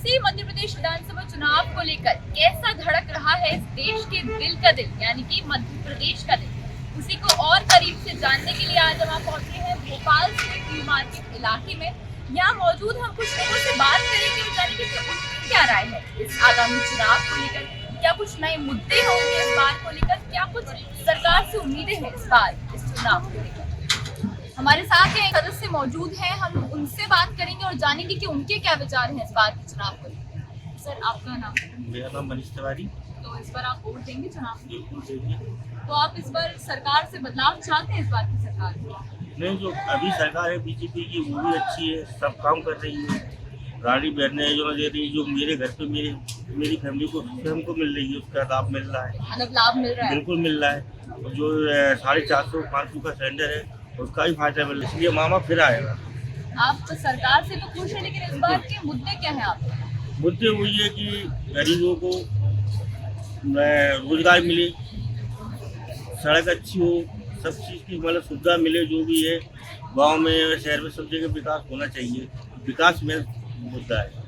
इसी मध्य प्रदेश विधानसभा चुनाव को लेकर कैसा धड़क रहा है इस देश के दिल का दिल यानी कि मध्य प्रदेश का दिल, उसी को और करीब से जानने के लिए आज हम आप पहुंचे हैं भोपाल से फ्री मार्केट इलाके में। यहाँ मौजूद हम कुछ लोगों से बात करेंगे और जानेंगे कि उनकी क्या राय है इस आगामी चुनाव को लेकर, क्या कुछ नए मुद्दे होंगे इस बार को लेकर, क्या कुछ सरकार से उम्मीदें हैं इस बार इस चुनाव को लेकर। हमारे साथ एक सदस्य मौजूद हैं, हम उनसे बात करेंगे और जानेंगे कि उनके क्या विचार हैं इस बार के चुनाव को लेकर। सर, आपका नाम? मेरा नाम मनीष तिवारी। तो इस बार आप वोट देंगे चुनाव में? बिल्कुल देंगे। तो आप इस बार सरकार से बदलाव चाहते हैं इस बार की सरकार में? नहीं, जो अभी सरकार है बीजेपी की वो भी अच्छी है, सब काम कर रही है। गाड़ी बहने जो दे रही है, जो मेरे घर पे मेरी फैमिली को हमको मिल रही है, उसका लाभ मिल रहा है। मतलब लाभ मिल रहा है? बिल्कुल मिल रहा है। और जो 450-500 का सिलेंडर है उसका भी फायदा मिल रहा है, इसलिए मामा फिर आएगा। आप तो सरकार से तो खुश है, लेकिन इस बार के मुद्दे क्या है आपके? मुद्दे वही है कि गरीबों को रोजगार मिले, सड़क अच्छी हो, सब चीज़ की मतलब सुविधा मिले, जो भी है गांव में शहर में सब जगह विकास होना चाहिए। विकास में मुद्दा है।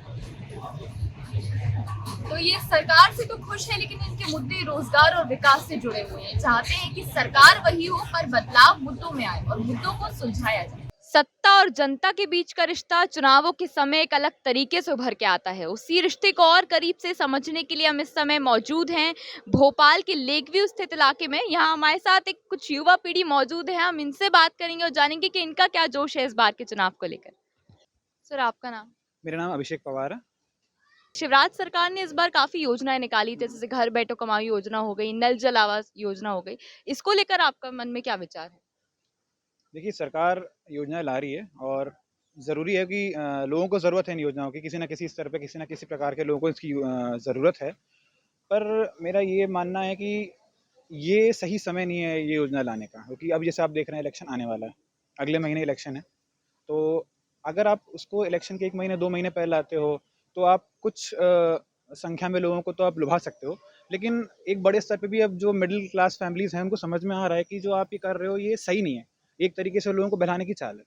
तो ये सरकार से तो खुश है, लेकिन इनके मुद्दे रोजगार और विकास से जुड़े हुए हैं। चाहते हैं कि सरकार वही हो पर बदलाव मुद्दों में आए और मुद्दों को सुलझाया जाए। सत्ता और जनता के बीच का रिश्ता चुनावों के समय एक अलग तरीके से उभर के आता है। उसी रिश्ते को और करीब से समझने के लिए हम इस समय मौजूद हैं भोपाल के लेक व्यू स्थित इलाके में। यहाँ हमारे साथ एक कुछ युवा पीढ़ी मौजूद है, हम इनसे बात करेंगे और जानेंगे कि इनका क्या जोश है इस बार के चुनाव को लेकर। सर, आपका नाम? मेरा नाम अभिषेक पवार है। शिवराज सरकार ने इस बार काफी योजनाएं निकाली, जैसे घर बैठो कमाओ योजना हो गई, नल जल आवास योजना हो गई। इसको लेकर आपका मन में क्या विचार है? देखिए, सरकार योजनाएं ला रही है और ज़रूरी है कि लोगों को ज़रूरत है इन योजनाओं की, किसी न किसी स्तर पे किसी न किसी प्रकार के लोगों को इसकी ज़रूरत है। पर मेरा ये मानना है कि ये सही समय नहीं है ये योजना लाने का, क्योंकि अब जैसे आप देख रहे हैं इलेक्शन आने वाला है, अगले महीने इलेक्शन है। तो अगर आप उसको इलेक्शन के 1 महीने 2 महीने पहले लाते हो तो आप कुछ संख्या में लोगों को तो आप लुभा सकते हो, लेकिन एक बड़े स्तर पे भी अब जो मिडिल क्लास फैमिलीज़ हैं उनको समझ में आ रहा है कि जो आप ये कर रहे हो ये सही नहीं है। एक तरीके से लोगों को बहलाने की चाल है।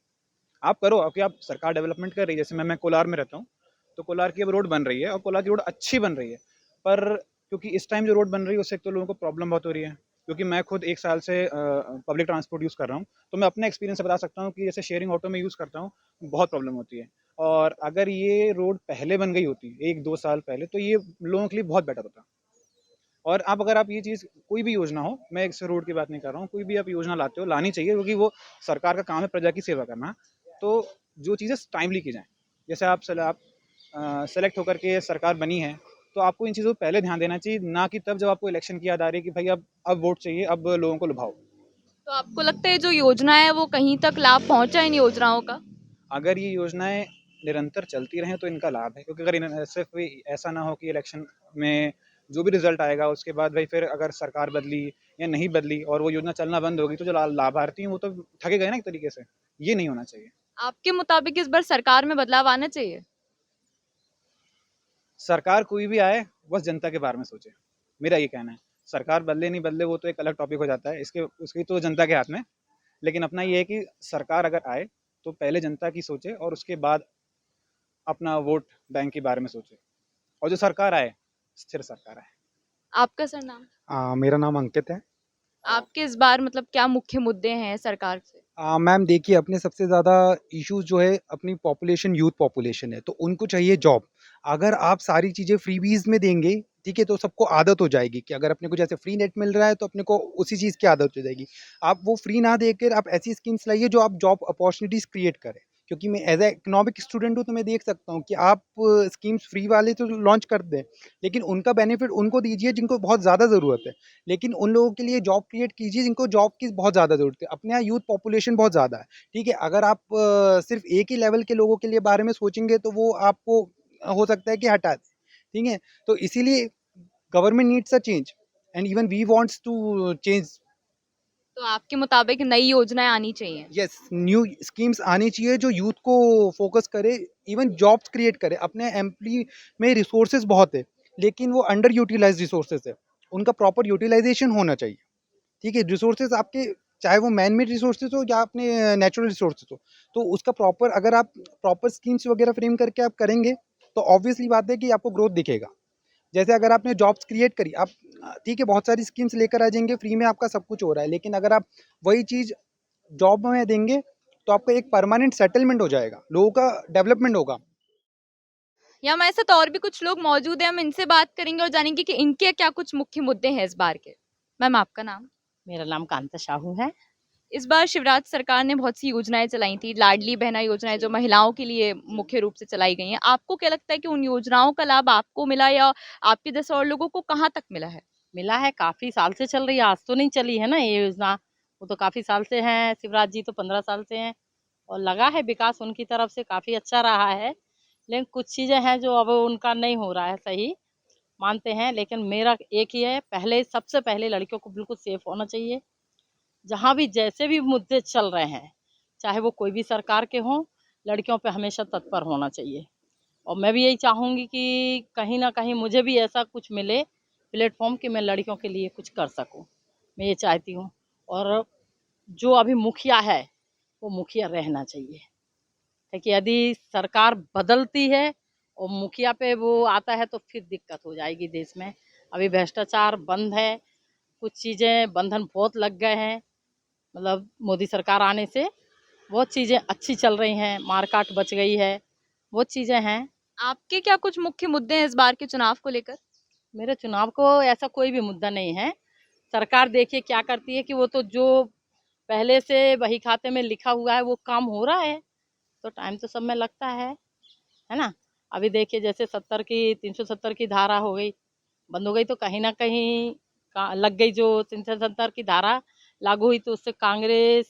आप करो, क्योंकि आप सरकार डेवलपमेंट कर रही है। जैसे मैं कोलार में रहता हूँ, तो कोलार की अब रोड बन रही है और कोलार की रोड अच्छी बन रही है। पर क्योंकि इस टाइम जो रोड बन रही है उससे एक तो लोगों को प्रॉब्लम बहुत हो रही है, क्योंकि मैं खुद 1 साल से पब्लिक ट्रांसपोर्ट यूज़ कर रहा हूँ, तो मैं अपने एक्सपीरियंस से बता सकता हूँ कि जैसे शेयरिंग ऑटो में यूज़ करता हूँ, बहुत प्रॉब्लम होती है। और अगर ये रोड पहले बन गई होती 1-2 साल पहले, तो ये लोगों के लिए बहुत बेटर होता। और अब अगर आप ये चीज़ कोई भी योजना हो, मैं एक रोड की बात नहीं कर रहा हूँ, कोई भी आप योजना लाते हो, लानी चाहिए, क्योंकि वो सरकार का काम है प्रजा की सेवा करना। तो जो चीज़ें टाइमली की जाएँ, जैसे आप सेलेक्ट होकर के सरकार बनी है, तो आपको इन चीज़ों पे पहले ध्यान देना चाहिए, ना कि तब जब आपको इलेक्शन की याद आ रही है कि भाई अब वोट चाहिए, अब लोगों को लुभाओ। तो आपको लगता है जो योजना है वो कहीं तक लाभ पहुंचा इन योजनाओं का? अगर ये योजनाएँ निरंतर चलती रहें तो इनका लाभ है, क्योंकि अगर सिर्फ ऐसा ना हो कि इलेक्शन में जो भी रिजल्ट आएगा उसके बाद भाई फिर अगर सरकार बदली या नहीं बदली और वो योजना चलना बंद होगी, तो जो लाभार्थी हैं वो तो ठगे गए ना एक तरीके से। ये नहीं होना चाहिए। आपके मुताबिक इस बार सरकार में बदलाव आना चाहिए? सरकार कोई भी आए, बस जनता के बारे में सोचे, मेरा ये कहना है। सरकार बदले नहीं बदले वो तो एक अलग टॉपिक हो जाता है, इसके उसकी तो जनता के हाथ में। लेकिन अपना ये है कि सरकार अगर आए तो पहले जनता की सोचे और उसके बाद अपना वोट बैंक के बारे में सोचे, और जो सरकार आए स्थिर सरकार आए। आपका सर नाम? मेरा नाम अंकित है। आपके इस बार मतलब क्या मुख्य मुद्दे हैं सरकार से? मैम देखिए, अपने सबसे ज़्यादा इश्यूज़ जो है अपनी पॉपुलेशन, यूथ पॉपुलेशन है, तो उनको चाहिए जॉब। अगर आप सारी चीज़ें फ्रीबीज़ में देंगे, ठीक है, तो सबको आदत हो जाएगी कि अगर अपने को जैसे फ्री नेट मिल रहा है तो अपने को उसी चीज़ की आदत हो जाएगी। आप वो फ्री ना देकर आप ऐसी स्कीम्स लाइए जो आप जॉब अपॉर्च्युनिटीज़ क्रिएट करें। क्योंकि मैं एज़ अ इकोनॉमिक स्टूडेंट हूँ, तो मैं देख सकता हूँ कि आप स्कीम्स फ्री वाले तो लॉन्च कर दें, लेकिन उनका बेनिफिट उनको दीजिए जिनको बहुत ज़्यादा ज़रूरत है। लेकिन उन लोगों के लिए जॉब क्रिएट कीजिए जिनको जॉब की बहुत ज़्यादा ज़रूरत है। अपने यहाँ यूथ पॉपुलेशन बहुत ज़्यादा है, ठीक है? अगर आप सिर्फ़ एक ही लेवल के लोगों के लिए बारे में सोचेंगे तो वो आपको हो सकता है कि हटा दें, ठीक है? तो इसीलिए government needs a change and even we wants to change. तो आपके मुताबिक नई योजनाएं आनी चाहिए? यस, न्यू स्कीम्स आनी चाहिए जो यूथ को फोकस करे, इवन जॉब्स क्रिएट करे। अपने एम्प्लॉय में रिसोर्सेज बहुत है, लेकिन वो अंडर यूटिलाइज्ड रिसोर्सेज है, उनका प्रॉपर यूटिलाइजेशन होना चाहिए, ठीक है? रिसोर्सेज आपके चाहे वो मैन मेड रिसोर्सेज हो या अपने नेचुरल रिसोर्सेज हो, तो उसका प्रॉपर अगर आप प्रॉपर स्कीम्स वगैरह फ्रेम करके आप करेंगे तो ऑब्वियसली बात है कि आपको ग्रोथ दिखेगा। जैसे अगर आपने जॉब्स क्रिएट करी, आप ठीक है बहुत सारी स्कीम्स लेकर आ जाएंगे, फ्री में आपका सब कुछ हो रहा है, लेकिन अगर आप वही चीज़ जॉब में देंगे तो आपका एक परमानेंट सेटलमेंट हो जाएगा, लोगों का डेवलपमेंट होगा। यहाँ हमारे साथ और भी कुछ लोग मौजूद हैं, हम इनसे बात करेंगे और जानेंगे कि इनके क्या कुछ मुख्य मुद्दे हैं इस बार के। मैम आपका नाम? मेरा नाम कांता साहू है। इस बार शिवराज सरकार ने बहुत सी योजनाएं चलाई थी, लाडली बहना योजनाएं जो महिलाओं के लिए मुख्य रूप से चलाई गई हैं। आपको क्या लगता है कि उन योजनाओं का लाभ आपको मिला या आपके जैसे और लोगों को कहाँ तक मिला है? मिला है, काफ़ी साल से चल रही है, आज तो नहीं चली है ना ये योजना। वो तो काफ़ी साल से हैं, शिवराज जी तो 15 साल से हैं और लगा है विकास उनकी तरफ से काफ़ी अच्छा रहा है। लेकिन कुछ चीज़ें हैं जो अब उनका नहीं हो रहा है सही, मानते हैं। लेकिन मेरा एक ही है, पहले सबसे पहले लड़कियों को बिल्कुल सेफ होना चाहिए। जहाँ भी जैसे भी मुद्दे चल रहे हैं, चाहे वो कोई भी सरकार के हों, लड़कियों पे हमेशा तत्पर होना चाहिए। और मैं भी यही चाहूँगी कि कहीं न कहीं मुझे भी ऐसा कुछ मिले प्लेटफ़ॉर्म कि मैं लड़कियों के लिए कुछ कर सकूँ, मैं ये चाहती हूँ। और जो अभी मुखिया है, वो मुखिया रहना चाहिए, क्योंकि यदि सरकार बदलती है और मुखिया पे वो आता है तो फिर दिक्कत हो जाएगी देश में। अभी भ्रष्टाचार बंद है, कुछ चीज़ें बंधन बहुत लग गए हैं, मतलब मोदी सरकार आने से बहुत चीज़ें अच्छी चल रही हैं, मार-काट बच गई है, बहुत चीज़ें हैं। आपके क्या कुछ मुख्य मुद्दे हैं इस बार के चुनाव को लेकर? मेरे चुनाव को ऐसा कोई भी मुद्दा नहीं है। सरकार देखिए क्या करती है कि वो तो जो पहले से बही खाते में लिखा हुआ है वो काम हो रहा है, तो टाइम तो सब में लगता है ना? अभी देखिए जैसे 70 की 370 की धारा हो गई, बंद हो गई, तो कहीं न कहीं का लग गई। जो 370 की धारा लागू हुई तो उससे कांग्रेस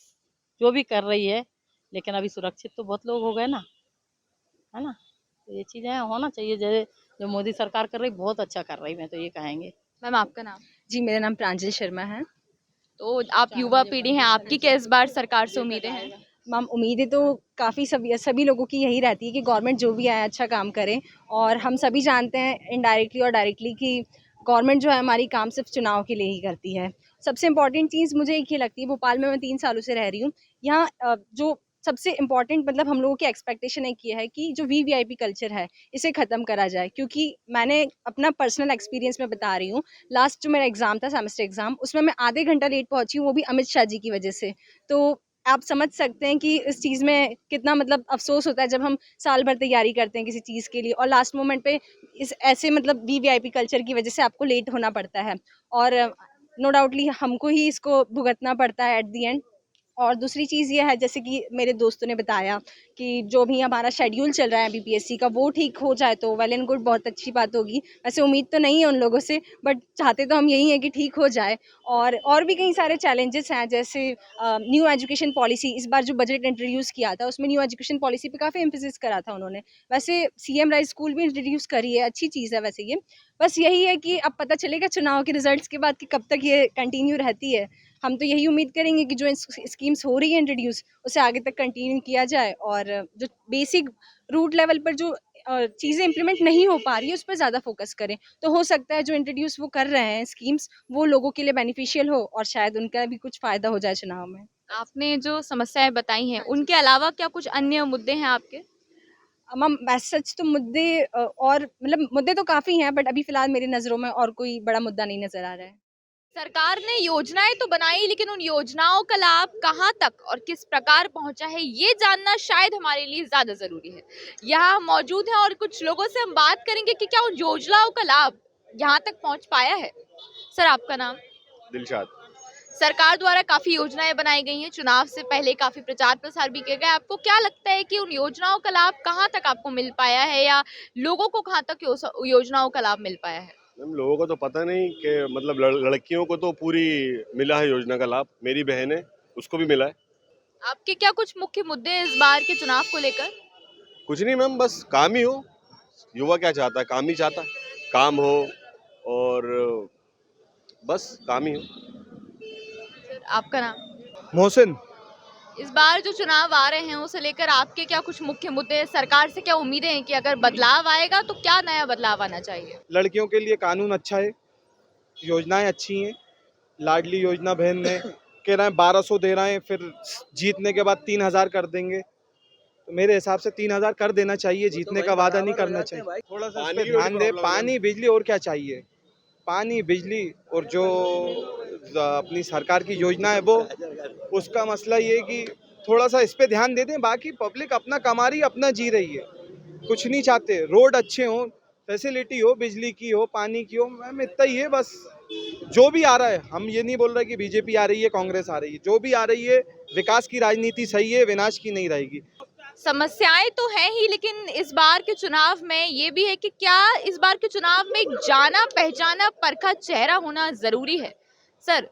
जो भी कर रही है, लेकिन अभी सुरक्षित तो बहुत लोग हो गए ना, है ना? तो ये चीज़ें होना चाहिए। जो मोदी सरकार कर रही बहुत अच्छा कर रही, मैं तो ये कहेंगे। मैम आपका नाम? जी, मेरा नाम प्रांजल शर्मा है। तो आप युवा पीढ़ी हैं, आपकी क्या इस बार सरकार से उम्मीदें हैं? मैम उम्मीदें तो काफ़ी सभी लोगों की यही रहती है कि गवर्नमेंट जो भी आए अच्छा काम करे, और हम सभी जानते हैं इनडायरेक्टली और डायरेक्टली कि गवर्नमेंट जो है हमारी काम सिर्फ चुनाव के लिए ही करती है। सबसे इम्पोर्टेंट चीज़ मुझे एक ही लगती है, भोपाल में मैं 3 सालों से रह रही हूँ। यहाँ जो सबसे इम्पोर्टेंट मतलब हम लोगों की एक्सपेक्टेशन एक ये है कि जो वीवीआईपी कल्चर है, इसे ख़त्म करा जाए। क्योंकि मैंने अपना पर्सनल एक्सपीरियंस मैं बता रही हूँ, लास्ट जो मेरा एग्ज़ाम था सेमेस्टर एग्ज़ाम, उसमें मैं आधे घंटा लेट पहुँची हूँ, वो भी अमित शाह जी की वजह से। तो आप समझ सकते हैं कि इस चीज़ में कितना मतलब अफ़सोस होता है जब हम साल भर तैयारी करते हैं किसी चीज़ के लिए और लास्ट मोमेंट पे इस ऐसे मतलब वीवीआईपी कल्चर की वजह से आपको लेट होना पड़ता है, और नो डाउटली हमको ही इसको भुगतना पड़ता है एट द एंड। और दूसरी चीज़ ये है, जैसे कि मेरे दोस्तों ने बताया कि जो भी हमारा शेड्यूल चल रहा है बीपीएससी का, वो ठीक हो जाए तो वेल एंड गुड, बहुत अच्छी बात होगी। वैसे उम्मीद तो नहीं है उन लोगों से, बट चाहते तो हम यही हैं कि ठीक हो जाए। और भी कई सारे चैलेंजेस हैं, जैसे न्यू एजुकेशन पॉलिसी, इस बार जो बजट इंट्रोड्यूस किया था उसमें न्यू एजुकेशन पॉलिसी पे काफ़ी एम्फेसिस करा था उन्होंने। वैसे सीएम राइज स्कूल भी इंट्रोड्यूस करी है, अच्छी चीज़ है वैसे ये। बस यही है कि अब पता चलेगा चुनाव के रिजल्ट्स के बाद कि कब तक ये कंटिन्यू रहती है। हम तो यही उम्मीद करेंगे कि जो स्कीम्स हो रही है इंट्रोड्यूस, उसे आगे तक कंटिन्यू किया जाए, और जो बेसिक रूट लेवल पर जो चीज़ें इम्प्लीमेंट नहीं हो पा रही है उस पर ज़्यादा फोकस करें, तो हो सकता है जो इंट्रोड्यूस वो कर रहे हैं स्कीम्स, वो लोगों के लिए बेनिफिशियल हो और शायद उनका भी कुछ फ़ायदा हो जाए चुनाव में। आपने जो समस्याएं बताई हैं, उनके अलावा क्या कुछ अन्य मुद्दे हैं आपके? मैम एज़ सच तो मुद्दे और मतलब मुद्दे तो काफ़ी हैं, बट अभी फ़िलहाल मेरी नज़रों में और कोई बड़ा मुद्दा नहीं नज़र आ रहा है। सरकार ने योजनाएं तो बनाई, लेकिन उन योजनाओं का लाभ कहाँ तक और किस प्रकार पहुंचा है, ये जानना शायद हमारे लिए ज्यादा जरूरी है। यहाँ हम मौजूद हैं और कुछ लोगों से हम बात करेंगे कि क्या उन योजनाओं का लाभ यहाँ तक पहुंच पाया है। सर आपका नाम? दिलशाद। सरकार द्वारा काफी योजनाएं बनाई गई हैं, चुनाव से पहले काफी प्रचार प्रसार भी किया गया। आपको क्या लगता है कि उन योजनाओं का लाभ कहाँ तक आपको मिल पाया है, या लोगों को कहाँ तक योजनाओं का लाभ मिल पाया है? मैम लोगों को तो पता नहीं कि मतलब लड़कियों को तो पूरी मिला है योजना का लाभ, मेरी बहन है उसको भी मिला है। आपके क्या कुछ मुख्य मुद्दे हैं इस बार के चुनाव को लेकर? कुछ नहीं मैम, बस काम ही हो। युवा क्या चाहता है? काम ही चाहता है, काम हो और बस काम ही हो। सर आपका नाम? मोहसिन। इस बार जो चुनाव आ रहे हैं उसे लेकर आपके क्या कुछ मुख्य मुद्दे हैं? सरकार से क्या उम्मीदें हैं कि अगर बदलाव आएगा तो क्या नया बदलाव आना चाहिए? लड़कियों के लिए कानून अच्छा है, योजनाएं अच्छी हैं। लाडली योजना बहन ने कह रहे हैं 1200 दे रहे हैं, फिर जीतने के बाद 3000 कर देंगे। तो मेरे हिसाब से 3000 कर देना चाहिए, जीतने का वादा नहीं करना चाहिए। थोड़ा सा इस पे ध्यान दे, पानी बिजली और क्या चाहिए, पानी बिजली और जो अपनी सरकार की योजना है वो, उसका मसला ये है कि थोड़ा सा इस पे ध्यान दे दें। बाकी पब्लिक अपना कमा रही है, अपना जी रही है, कुछ नहीं चाहते। रोड अच्छे हो, फैसिलिटी हो, बिजली की हो, पानी की हो, मैम इतना ही है बस। जो भी आ रहा है, हम ये नहीं बोल रहे कि बीजेपी आ रही है, कांग्रेस आ रही है, जो भी आ रही है विकास की राजनीति सही है, विनाश की नहीं रहेगी। समस्याएं तो हैं ही, लेकिन इस बार के चुनाव में ये भी है कि क्या इस बार के चुनाव में एक जाना पहचाना परखा चेहरा होना जरूरी है। सर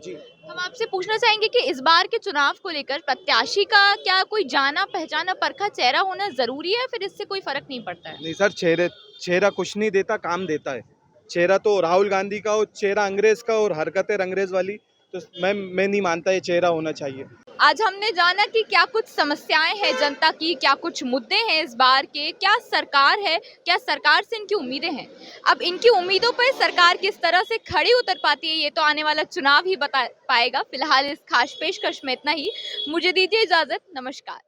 जी, हम आपसे पूछना चाहेंगे कि इस बार के चुनाव को लेकर प्रत्याशी का क्या कोई जाना पहचाना परखा चेहरा होना जरूरी है, फिर इससे कोई फर्क नहीं पड़ता है? नहीं सर, चेहरा कुछ नहीं देता, काम देता है। चेहरा तो राहुल गांधी का हो, चेहरा अंग्रेज का और हरकतें अंग्रेज वाली, तो मैं नहीं मानता ये चेहरा होना चाहिए। आज हमने जाना कि क्या कुछ समस्याएं हैं जनता की, क्या कुछ मुद्दे हैं इस बार के, क्या सरकार है, क्या सरकार से इनकी उम्मीदें हैं। अब इनकी उम्मीदों पर सरकार किस तरह से खड़ी उतर पाती है ये तो आने वाला चुनाव ही बता पाएगा। फिलहाल इस खास पेशकश में इतना ही, मुझे दीजिए इजाजत, नमस्कार।